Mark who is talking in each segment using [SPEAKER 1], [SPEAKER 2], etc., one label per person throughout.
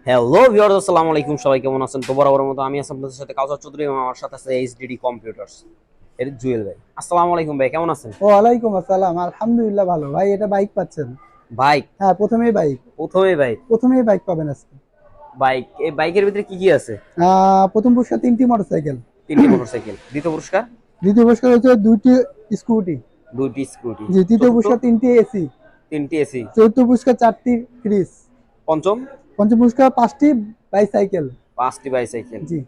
[SPEAKER 1] Hello viewers, আসসালামু আলাইকুম। সবাই কেমন আছেন? তো বরাবরের মতো আমি আছি আপনাদের সাথে কাউসার চৌধুরী এবং আমার সাথে আছে এইচডিডি কম্পিউটার্স এর জুয়েল ভাই। আসসালামু আলাইকুম ভাই, কেমন আছেন?
[SPEAKER 2] ওয়ালাইকুম আসসালাম, আলহামদুলিল্লাহ ভালো। ভাই, এটা বাইক পাচ্ছেন?
[SPEAKER 1] বাইক?
[SPEAKER 2] হ্যাঁ, প্রথমেই বাইক।
[SPEAKER 1] প্রথমেই বাইক?
[SPEAKER 2] প্রথমেই বাইক পাবেন আজকে।
[SPEAKER 1] বাইক, এই বাইকের ভিতরে কি কি আছে?
[SPEAKER 2] প্রথম পুরস্কার 3টি মোটরসাইকেল।
[SPEAKER 1] তিনটি মোটরসাইকেল। দ্বিতীয় পুরস্কার?
[SPEAKER 2] দ্বিতীয় পুরস্কার হচ্ছে 2টি স্কুটি।
[SPEAKER 1] দুইটি স্কুটি।
[SPEAKER 2] জি, তৃতীয়
[SPEAKER 1] চতুর্থ?
[SPEAKER 2] পুরস্কার 3টি এসি।
[SPEAKER 1] তিনটি এসি।
[SPEAKER 2] চতুর্থ পুরস্কার 4টি ফ্রিজ।
[SPEAKER 1] পঞ্চম?
[SPEAKER 2] পঞ্চম পুরস্কার 5টি বাইসাইকেল।
[SPEAKER 1] পাঁচটি বাইসাইকেল।
[SPEAKER 2] জি।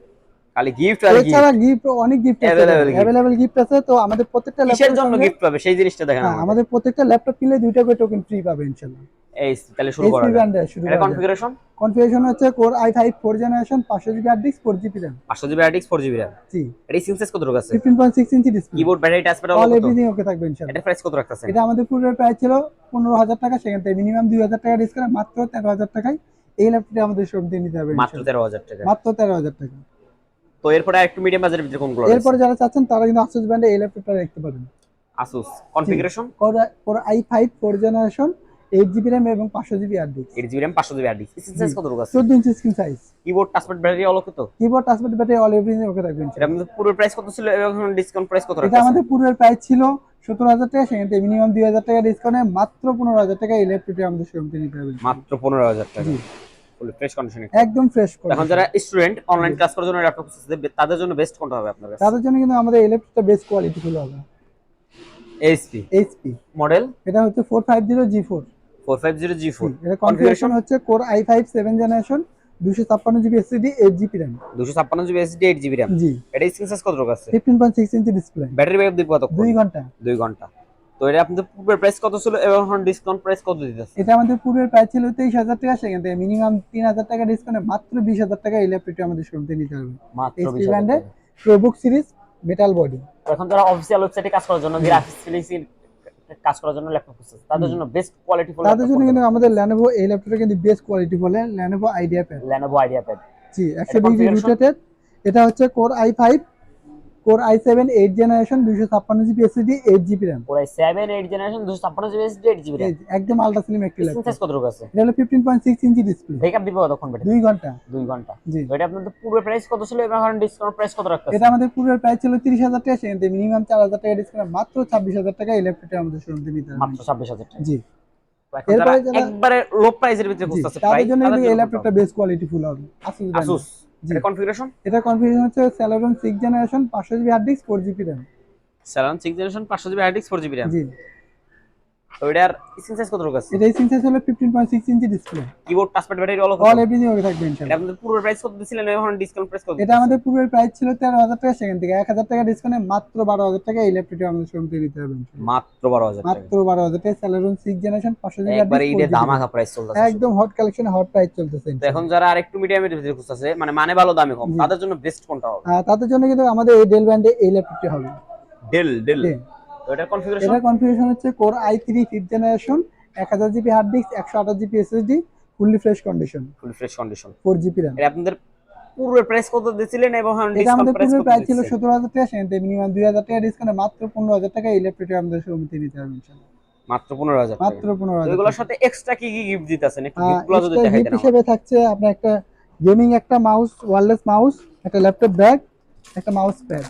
[SPEAKER 1] খালি গিফট আর
[SPEAKER 2] এছাড়া
[SPEAKER 1] গিফট।
[SPEAKER 2] গিফট, অনেক গিফট আছে ভাই,
[SPEAKER 1] অ্যাভেলেবেল গিফট।
[SPEAKER 2] অ্যাভেলেবেল গিফট আছে। তো আমাদের প্রত্যেকটা
[SPEAKER 1] কিসের
[SPEAKER 2] ল্যাপটপের
[SPEAKER 1] জন্য
[SPEAKER 2] সঙ্গে,
[SPEAKER 1] গিফট পাবে সেই জিনিসটা দেখেন
[SPEAKER 2] হ্যাঁ,
[SPEAKER 1] আমাদের।
[SPEAKER 2] আমাদের প্রত্যেকটা ল্যাপটপ কিনলে 2টা করে টোকেন ফ্রি পাবে ইনশাআল্লাহ।
[SPEAKER 1] এই তাহলে শুরু করা
[SPEAKER 2] এইচপি
[SPEAKER 1] যাক।
[SPEAKER 2] ব্র্যান্ডের শুরু
[SPEAKER 1] এটা
[SPEAKER 2] করা যায়।
[SPEAKER 1] কনফিগারেশন?
[SPEAKER 2] কনফিগারেশন হচ্ছে core i5 4 generation, 500 GB hard disk, 4 GB RAM.
[SPEAKER 1] 500 GB RTX 4 GB RAM।
[SPEAKER 2] জি।
[SPEAKER 1] এটা সিনসেস কত রকম আছে?
[SPEAKER 2] 15.6 inch display.
[SPEAKER 1] Keyboard, battery, touchpad হলো
[SPEAKER 2] অল
[SPEAKER 1] কত?
[SPEAKER 2] এভরিথিং ওকে থাকবে
[SPEAKER 1] এটা
[SPEAKER 2] ইনশাআল্লাহ।
[SPEAKER 1] প্রাইস কত রাখতেছেন?
[SPEAKER 2] এটা আমাদের পূর্বের প্রাইস ছিল 15,000 টাকা, সেখান থেকে মিনিমাম 2,000 টাকা ডিসকাউন্ট মাত্র 13,000 টাকায় এই ল্যাপটপটি আমাদের শোরুম থেকে নিতে হবে
[SPEAKER 1] মাত্র
[SPEAKER 2] ইনশাআল্লাহ।
[SPEAKER 1] 13,000 টাকা।
[SPEAKER 2] মাত্র 13,000 টাকা।
[SPEAKER 1] তো এরপরে একটু মিডিয়াম বাজেটের ভিতরে কোনগুলো রয়েছে?
[SPEAKER 2] এরপরে যারা চাচ্ছেন তারা কিন্তু আসুস ব্র্যান্ডে এই ল্যাপটপটা দেখতে পারেন।
[SPEAKER 1] আসুস।
[SPEAKER 2] জি।
[SPEAKER 1] Configuration?
[SPEAKER 2] Core i5 4 generation, 8 GB RAM এবং 500 GB hard disk.
[SPEAKER 1] 8 GB RAM 500 GB RD।
[SPEAKER 2] জি।
[SPEAKER 1] সিনসেস কত রকম আছে?
[SPEAKER 2] 14 inch screen size.
[SPEAKER 1] Keyboard, touchpad, battery হলো কত?
[SPEAKER 2] Keyboard, touchpad, battery all everything okay থাকবে
[SPEAKER 1] এটা
[SPEAKER 2] ইনশাআল্লাহ।
[SPEAKER 1] আমাদের পুরো প্রাইস কত ছিল এবং এখন ডিসকাউন্ট প্রাইস কত
[SPEAKER 2] এটা
[SPEAKER 1] রাখতেছেন?
[SPEAKER 2] আমাদের পূর্বের প্রাইস ছিল 17,000 টাকা, সেখান থেকে মিনিমাম 2,000 টাকা ডিসকাউন্টে মাত্র 15,000 টাকা এই ল্যাপটপটি আমাদের শোরুম থেকে নিতে হবে ইনশাআল্লাহ।
[SPEAKER 1] মাত্র 15,000 টাকা।
[SPEAKER 2] জি।
[SPEAKER 1] Full fresh condition.
[SPEAKER 2] একদম ফ্রেশ
[SPEAKER 1] এখন
[SPEAKER 2] কন্ডিশন।
[SPEAKER 1] যারা স্টুডেন্ট অনলাইন
[SPEAKER 2] জি।
[SPEAKER 1] ক্লাস করার জন্য ল্যাপটপ খুঁজতেছে তাদের জন্য বেস্ট কোনটা হবে আপনার কাছে?
[SPEAKER 2] তাদের জন্য কিন্তু আমাদের এই ল্যাপটপটা বেস্ট কোয়ালিটি ফুল হবে।
[SPEAKER 1] এইচপি।
[SPEAKER 2] এইচপি।
[SPEAKER 1] মডেল?
[SPEAKER 2] এটা হচ্ছে 450G4।
[SPEAKER 1] 450G4।
[SPEAKER 2] এটা কনফিগারেশন
[SPEAKER 1] কনফিগারেশন?
[SPEAKER 2] হচ্ছে core i5 7 generation, 256 GB SSD, 8 GB RAM.
[SPEAKER 1] 256 GB SSD, 8 GB RAM।
[SPEAKER 2] জি।
[SPEAKER 1] এটা স্ক্রিন সাইজ কত রকম আছে?
[SPEAKER 2] 15.6 ইঞ্চি ডিসপ্লে।
[SPEAKER 1] ব্যাটারি ব্যাকআপ দিব কতক্ষণ?
[SPEAKER 2] 2 ঘন্টা।
[SPEAKER 1] 2 ঘন্টা। তো এটা আপনাদের পূর্বের প্রাইস কত ছিল এবং এখন ডিসকাউন্ট প্রাইস কত দিতেছে?
[SPEAKER 2] এটা আমাদের পূর্বের প্রাইস ছিল 23,000 টাকা, সেখান থেকে মিনিমাম 3,000 টাকা ডিসকাউন্টে মাত্র 20,000 টাকা এই ল্যাপটপটি আমাদের শোরুম থেকে নিতে হবে।
[SPEAKER 1] মাত্র
[SPEAKER 2] এইচপি
[SPEAKER 1] 20,000
[SPEAKER 2] ব্র্যান্ডের
[SPEAKER 1] টাকা।
[SPEAKER 2] ProBook series, metal body.
[SPEAKER 1] তো এখন যারা অফিসিয়াল ওয়েবসাইটে কাজ করার জন্য গ্রাফিক্স ফিনিশিং কাজ করার জন্য ল্যাপটপ খুঁজছে তাদের জন্য বেস্ট কোয়ালিটি ফুল
[SPEAKER 2] তাদের
[SPEAKER 1] ল্যাপটপ
[SPEAKER 2] জন্য
[SPEAKER 1] কোনটা
[SPEAKER 2] কিন্তু
[SPEAKER 1] হবে?
[SPEAKER 2] আমাদের ল্যানোভো এই ল্যাপটপটা কিন্তু বেস্ট কোয়ালিটি বলে Lenovo idea pad.
[SPEAKER 1] Lenovo IdeaPad।
[SPEAKER 2] জি,
[SPEAKER 1] এটা
[SPEAKER 2] 100 ডিগ্রি
[SPEAKER 1] কনফিগারেশন?
[SPEAKER 2] রোটেটেড। এটা হচ্ছে core i5, core i7 8 generation, 256 GB SSD, 8 GB RAM.
[SPEAKER 1] Core i7 8 generation 256 GB SSD, 8 GB
[SPEAKER 2] এই
[SPEAKER 1] RAM।
[SPEAKER 2] যে একদম আলট্রা স্লিম একটি
[SPEAKER 1] স্ক্রিন
[SPEAKER 2] ল্যাপটপ।
[SPEAKER 1] সাইজ কত রকম আছে?
[SPEAKER 2] এটা হলো 15.6 ইঞ্চি ডিসপ্লে।
[SPEAKER 1] ব্যাকআপ দিব কতক্ষণ ব্যাটারি?
[SPEAKER 2] 2 ঘন্টা।
[SPEAKER 1] 2 ঘন্টা।
[SPEAKER 2] জি।
[SPEAKER 1] তো এটা আপনাদের পূর্বের প্রাইস কত ছিল এবং এখন ডিসকাউন্ট প্রাইস কত
[SPEAKER 2] এটা
[SPEAKER 1] রাখতেছেন?
[SPEAKER 2] আমাদের পূর্বের প্রাইস ছিল 30,000 টাকা, সেখান থেকে মিনিমাম 4,000 টাকা ডিসকাউন্ট মাত্র 26,000 টাকা এই ল্যাপটপটা আমাদের শোরুম থেকে নিতে হবে।
[SPEAKER 1] মাত্র 26,000 টাকা।
[SPEAKER 2] জি।
[SPEAKER 1] তো এখন যারা
[SPEAKER 2] এরপরে যারা,
[SPEAKER 1] একবারে লো প্রাইসের ভিতরে
[SPEAKER 2] জি,
[SPEAKER 1] খুঁজতেছে
[SPEAKER 2] তাদের
[SPEAKER 1] প্রাইস
[SPEAKER 2] জন্য
[SPEAKER 1] তাদের
[SPEAKER 2] কিন্তু
[SPEAKER 1] জন্য
[SPEAKER 2] এই
[SPEAKER 1] কোনটা
[SPEAKER 2] ল্যাপটপটা
[SPEAKER 1] হবে?
[SPEAKER 2] বেস্ট কোয়ালিটি ফুল হবে আসুস ব্র্যান্ডের।
[SPEAKER 1] Asus।
[SPEAKER 2] জি।
[SPEAKER 1] এটা কনফিগারেশন?
[SPEAKER 2] এটা কনফিগারেশন হচ্ছে Celeron 6 generation, 500 GB hard disk, 4 GB RAM.
[SPEAKER 1] Celeron 6 generation 500 GB HDD 4 GB RAM।
[SPEAKER 2] জি।
[SPEAKER 1] তো এটার স্ক্রিন সাইজ কত রকম আছে?
[SPEAKER 2] এটা স্ক্রিন সাইজ হলো 15.6 inch display.
[SPEAKER 1] Keyboard, touchpad, battery হলো কত?
[SPEAKER 2] অল এভরিথিং ওকে থাকবে
[SPEAKER 1] এটা
[SPEAKER 2] ইনশাআল্লাহ।
[SPEAKER 1] আপনাদের পূর্বের প্রাইস কত দিছিলেন এবং এখন ডিসকাউন্ট প্রাইস কত
[SPEAKER 2] এটা
[SPEAKER 1] দিতেছেন?
[SPEAKER 2] আমাদের পূর্বের প্রাইস ছিল 13,000 টাকা, সেখান থেকে 1,000 টাকা ডিসকাউন্টে মাত্র 12,000 টাকা এই ল্যাপটপটি আমাদের শোরুম থেকে নিতে হবে ইনশাআল্লাহ।
[SPEAKER 1] মাত্র 12,000 টাকা।
[SPEAKER 2] মাত্র 12,000 টাকা Celeron 6 জেনারেশন, 500 জিবি হার্ড
[SPEAKER 1] একবারে
[SPEAKER 2] ডিস্ক, 4
[SPEAKER 1] ঈদে
[SPEAKER 2] জিবি র্যাম।
[SPEAKER 1] ধামাকা প্রাইস চলতেছে শুধু।
[SPEAKER 2] একদম হট কালেকশন, হট প্রাইস চলতেছে
[SPEAKER 1] তো এখন
[SPEAKER 2] ইনশাআল্লাহ।
[SPEAKER 1] যারা আরেকটু মিডিয়ামের ভিতরে খুঁজতেছে মানে ভালো দামে কম
[SPEAKER 2] জি।
[SPEAKER 1] তাদের জন্য বেস্ট কোনটা হবে?
[SPEAKER 2] তাদের জন্য কিন্তু আমাদের এই ডেল ব্র্যান্ডে এই ল্যাপটপটি হবে।
[SPEAKER 1] ডেল।
[SPEAKER 2] জি।
[SPEAKER 1] তো এটার কনফিগারেশন?
[SPEAKER 2] এটার কনফিগারেশন হচ্ছে core i3 5th generation, 1000 GB hard disk, 128 GB SSD, fully fresh condition,
[SPEAKER 1] full fresh condition.
[SPEAKER 2] 4 GB RAM.
[SPEAKER 1] এটা আপনাদের পূর্বের প্রাইস কত দিছিলেন এবং এখন
[SPEAKER 2] এটা
[SPEAKER 1] ডিসকাউন্ট
[SPEAKER 2] আমাদের
[SPEAKER 1] প্রাইস
[SPEAKER 2] পূর্বের
[SPEAKER 1] কত
[SPEAKER 2] প্রাইস ছিল
[SPEAKER 1] দিচ্ছেন?
[SPEAKER 2] 17,000 টাকা, সেখান থেকে মিনিমাম 2,000 টাকা ডিসকাউন্টে মাত্র 15,000 টাকা এই ল্যাপটপটি আমাদের শোরুম থেকে নিতে হবে ইনশাআল্লাহ।
[SPEAKER 1] মাত্র 15,000 টাকা।
[SPEAKER 2] মাত্র
[SPEAKER 1] তো
[SPEAKER 2] 15,000
[SPEAKER 1] এগুলোর
[SPEAKER 2] টাকা।
[SPEAKER 1] সাথে এক্সট্রা কি কি গিফট দিতেছেন একটু গিফটগুলো যদি
[SPEAKER 2] এক্সট্রা
[SPEAKER 1] দেখাই
[SPEAKER 2] গিফট
[SPEAKER 1] দেন
[SPEAKER 2] হিসেবে
[SPEAKER 1] আমাদের।
[SPEAKER 2] থাকছে আপনার একটা গেমিং, একটা মাউস, ওয়্যারলেস মাউস, একটা ল্যাপটপ ব্যাগ, একটা মাউস প্যাড।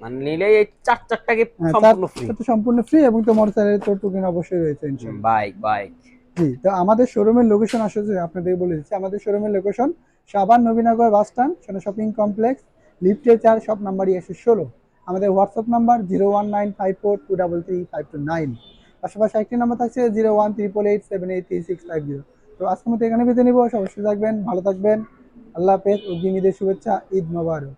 [SPEAKER 1] মানে নিলে এই চারটা গিফট
[SPEAKER 2] হ্যাঁ,
[SPEAKER 1] সম্পূর্ণ ফ্রি।
[SPEAKER 2] চারটা তো সম্পূর্ণ ফ্রি এবং তো মোটরসাইকেলের তো টোকেন অবশ্যই রয়েছে ইনশাআল্লাহ।
[SPEAKER 1] বাইক।
[SPEAKER 2] জি, তো আমাদের শোরুমের লোকেশন আসলে আপনাদের বলে দিচ্ছি। আমাদের শোরুমের location Savar Nabinagar bus stand, সোনা শপিং কমপ্লেক্স, লিফটের 4, শপ নাম্বার 116। আমাদের হোয়াটসঅ্যাপ নাম্বার 01954233529। পাশাপাশি একটি নাম্বার থাকছে 01888783650। তো আজকের মতো এখানে বিদায় নিব। অবশ্যই থাকবেন, ভালো থাকবেন। আল্লাহ হাফেজ। অগ্রিম ঈদের শুভেচ্ছা। ঈদ মোবারক।